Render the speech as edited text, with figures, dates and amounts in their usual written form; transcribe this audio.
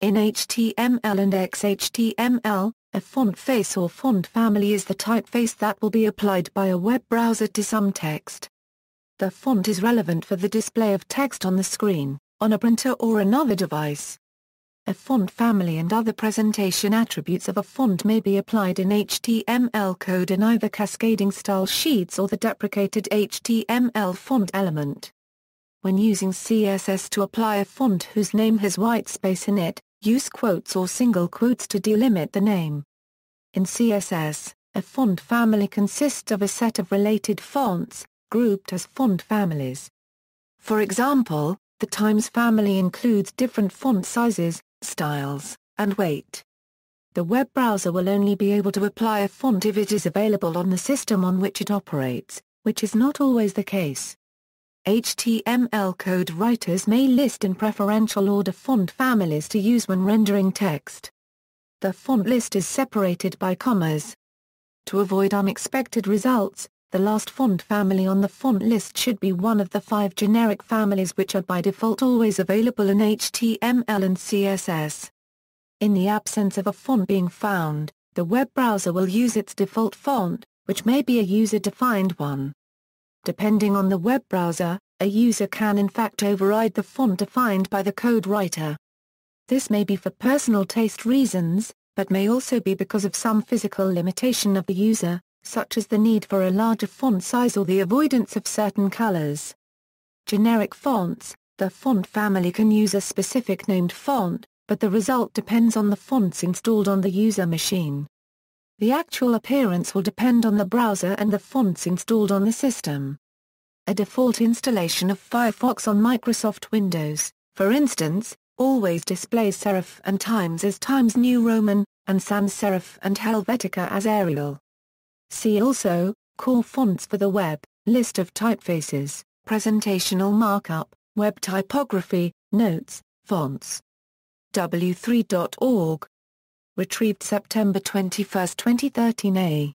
In HTML and XHTML, a font face or font family is the typeface that will be applied by a web browser to some text. The font is relevant for the display of text on the screen, on a printer or another device. A font family and other presentation attributes of a font may be applied in HTML code in either cascading style sheets or the deprecated HTML font element. When using CSS to apply a font whose name has white space in it, use quotes or single quotes to delimit the name. In CSS, a font family consists of a set of related fonts, grouped as font families. For example, the Times family includes different font sizes, styles, and weight. The web browser will only be able to apply a font if it is available on the system on which it operates, which is not always the case. HTML code writers may list in preferential order font families to use when rendering text. The font list is separated by commas. To avoid unexpected results, the last font family on the font list should be one of the 5 generic families which are by default always available in HTML and CSS. In the absence of a font being found, the web browser will use its default font, which may be a user-defined one. Depending on the web browser, a user can in fact override the font defined by the code writer. This may be for personal taste reasons, but may also be because of some physical limitation of the user, such as the need for a larger font size or the avoidance of certain colors. Generic fonts, the font family can use a specific named font, but the result depends on the fonts installed on the user machine. The actual appearance will depend on the browser and the fonts installed on the system. A default installation of Firefox on Microsoft Windows, for instance, always displays serif and Times as Times New Roman, and sans serif and Helvetica as Arial. See also, core fonts for the web, list of typefaces, presentational markup, web typography, notes, fonts. w3.org. Retrieved September 21, 2013 A.